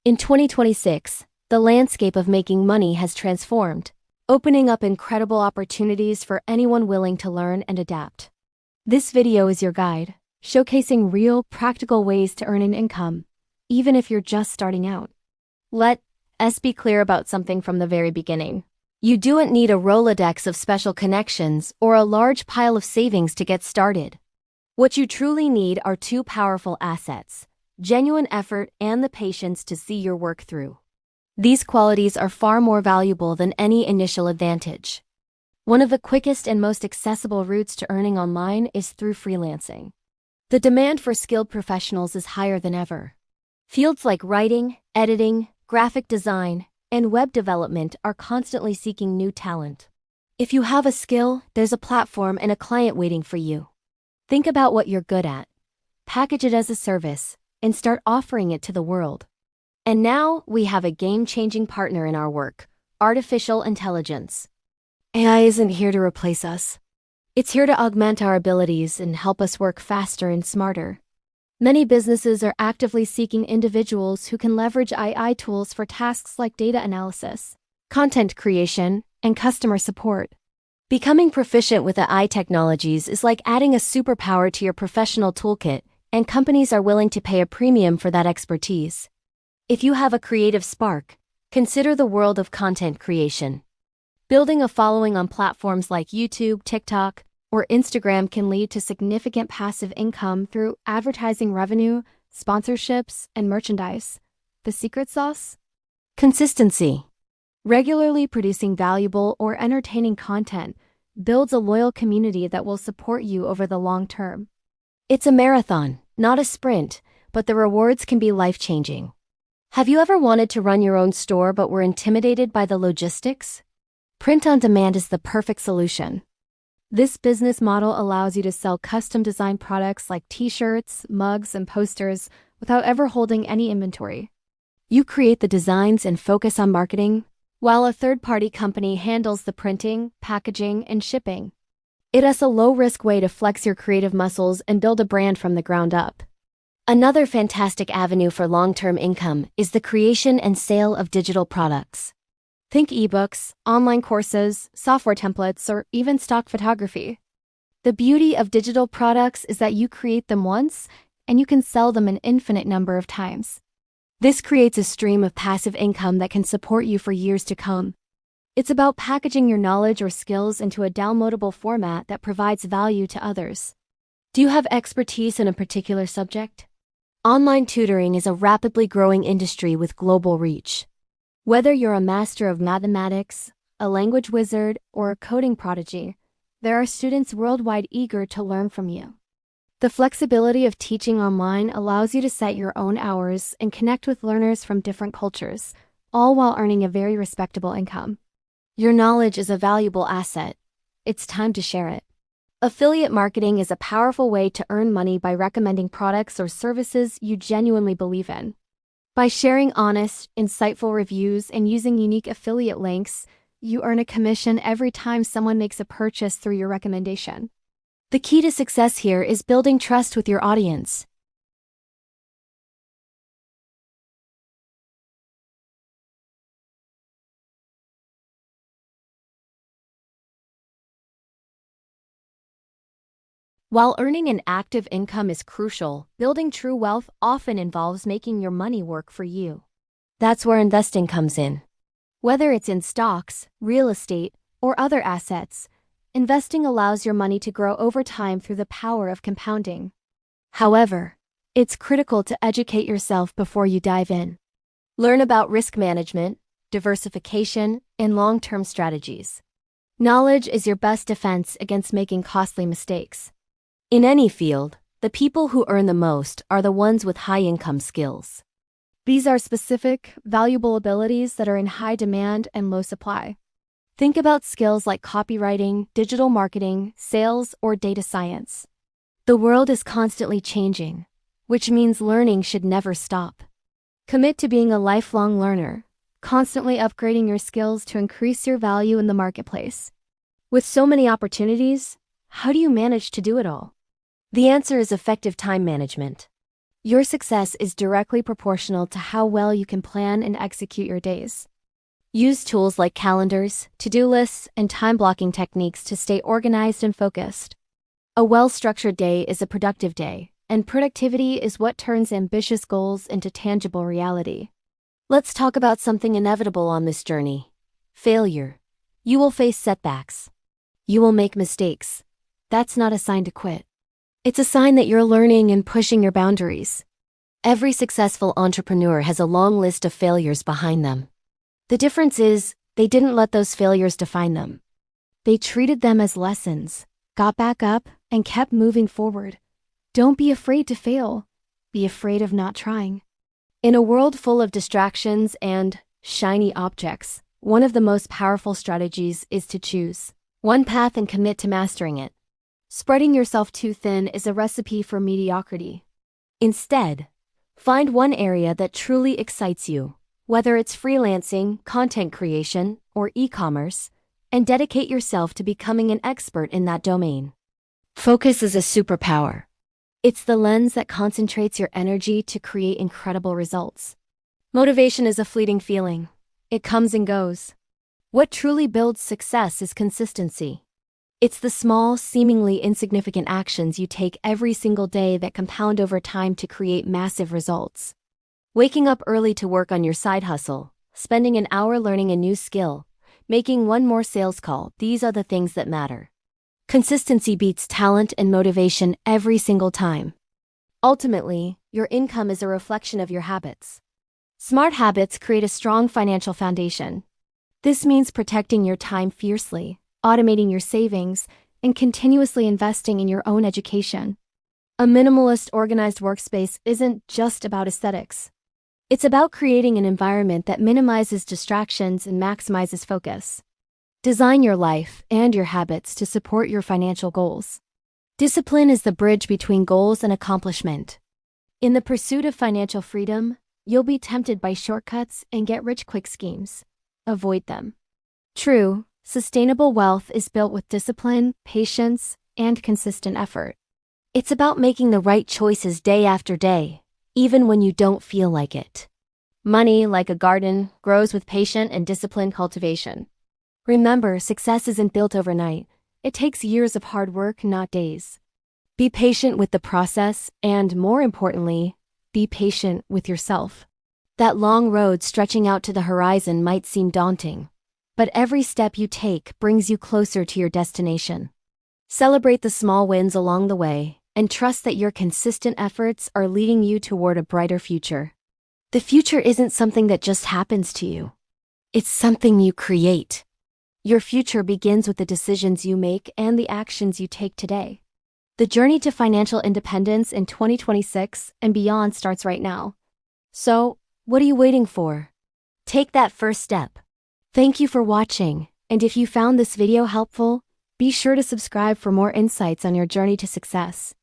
In 2026, the landscape of making money has transformed, opening up incredible opportunities for anyone willing to learn and adapt. This video is your guide, showcasing real, practical ways to earn an income, even if you're just starting out. Let's be clear about something from the very beginning. You don't need a Rolodex of special connections or a large pile of savings to get started. What you truly need are two powerful assets: genuine effort and the patience to see your work through. These qualities are far more valuable than any initial advantage. One of the quickest and most accessible routes to earning online is through freelancing. The demand for skilled professionals is higher than ever. Fields like writing, editing, graphic design, and web development are constantly seeking new talent. If you have a skill, there's a platform and a client waiting for you. Think about what you're good at, package it as a service, and start offering it to the world. And now we have a game-changing partner in our work: artificial intelligence. AI isn't here to replace us. It's here to augment our abilities and help us work faster and smarter. Many businesses are actively seeking individuals who can leverage AI tools for tasks like data analysis, content creation, and customer support. Becoming proficient with AI technologies is like adding a superpower to your professional toolkit, and companies are willing to pay a premium for that expertise. If you have a creative spark, consider the world of content creation. Building a following on platforms like YouTube, TikTok, or Instagram can lead to significant passive income through advertising revenue, sponsorships, and merchandise. The secret sauce? Consistency. Regularly producing valuable or entertaining content builds a loyal community that will support you over the long term. It's a marathon, not a sprint, but the rewards can be life-changing. Have you ever wanted to run your own store but were intimidated by the logistics? Print on demand is the perfect solution. This business model allows you to sell custom-designed products like t-shirts, mugs, and posters without ever holding any inventory. You create the designs and focus on marketing, while a third-party company handles the printing, packaging, and shipping. It is a low-risk way to flex your creative muscles and build a brand from the ground up. Another fantastic avenue for long-term income is the creation and sale of digital products. Think ebooks, online courses, software templates, or even stock photography. The beauty of digital products is that you create them once, and you can sell them an infinite number of times. This creates a stream of passive income that can support you for years to come. It's about packaging your knowledge or skills into a downloadable format that provides value to others. Do you have expertise in a particular subject? Online tutoring is a rapidly growing industry with global reach. Whether you're a master of mathematics, a language wizard, or a coding prodigy, there are students worldwide eager to learn from you. The flexibility of teaching online allows you to set your own hours and connect with learners from different cultures, all while earning a very respectable income. Your knowledge is a valuable asset. It's time to share it. Affiliate marketing is a powerful way to earn money by recommending products or services you genuinely believe in. By sharing honest, insightful reviews and using unique affiliate links, you earn a commission every time someone makes a purchase through your recommendation. The key to success here is building trust with your audience. While earning an active income is crucial, building true wealth often involves making your money work for you. That's where investing comes in. Whether it's in stocks, real estate, or other assets, investing allows your money to grow over time through the power of compounding. However, it's critical to educate yourself before you dive in. Learn about risk management, diversification, and long-term strategies. Knowledge is your best defense against making costly mistakes. In any field, the people who earn the most are the ones with high income skills. These are specific, valuable abilities that are in high demand and low supply. Think about skills like copywriting, digital marketing, sales, or data science. The world is constantly changing, which means learning should never stop. Commit to being a lifelong learner, constantly upgrading your skills to increase your value in the marketplace. With so many opportunities, how do you manage to do it all? The answer is effective time management. Your success is directly proportional to how well you can plan and execute your days. Use tools like calendars, to-do lists, and time-blocking techniques to stay organized and focused. A well-structured day is a productive day, and productivity is what turns ambitious goals into tangible reality. Let's talk about something inevitable on this journey: failure. You will face setbacks. You will make mistakes. That's not a sign to quit. It's a sign that you're learning and pushing your boundaries. Every successful entrepreneur has a long list of failures behind them. The difference is, they didn't let those failures define them. They treated them as lessons, got back up, and kept moving forward. Don't be afraid to fail. Be afraid of not trying. In a world full of distractions and shiny objects, one of the most powerful strategies is to choose one path and commit to mastering it. Spreading yourself too thin is a recipe for mediocrity. Instead, find one area that truly excites you, whether it's freelancing, content creation, or e-commerce, and dedicate yourself to becoming an expert in that domain. Focus is a superpower. It's the lens that concentrates your energy to create incredible results. Motivation is a fleeting feeling. It comes and goes. What truly builds success is consistency. It's the small, seemingly insignificant actions you take every single day that compound over time to create massive results. Waking up early to work on your side hustle, spending an hour learning a new skill, making one more sales call, these are the things that matter. Consistency beats talent and motivation every single time. Ultimately, your income is a reflection of your habits. Smart habits create a strong financial foundation. This means protecting your time fiercely, automating your savings, and continuously investing in your own education. A minimalist, organized workspace isn't just about aesthetics. It's about creating an environment that minimizes distractions and maximizes focus. Design your life and your habits to support your financial goals. Discipline is the bridge between goals and accomplishment. In the pursuit of financial freedom, you'll be tempted by shortcuts and get-rich-quick schemes. Avoid them. True, sustainable wealth is built with discipline, patience, and consistent effort. It's about making the right choices day after day, even when you don't feel like it. Money, like a garden, grows with patient and disciplined cultivation. Remember, success isn't built overnight. It takes years of hard work, not days. Be patient with the process, and more importantly, be patient with yourself. That long road stretching out to the horizon might seem daunting, but every step you take brings you closer to your destination. Celebrate the small wins along the way, and trust that your consistent efforts are leading you toward a brighter future. The future isn't something that just happens to you. It's something you create. Your future begins with the decisions you make and the actions you take today. The journey to financial independence in 2026 and beyond starts right now. So, what are you waiting for? Take that first step. Thank you for watching, and if you found this video helpful, be sure to subscribe for more insights on your journey to success.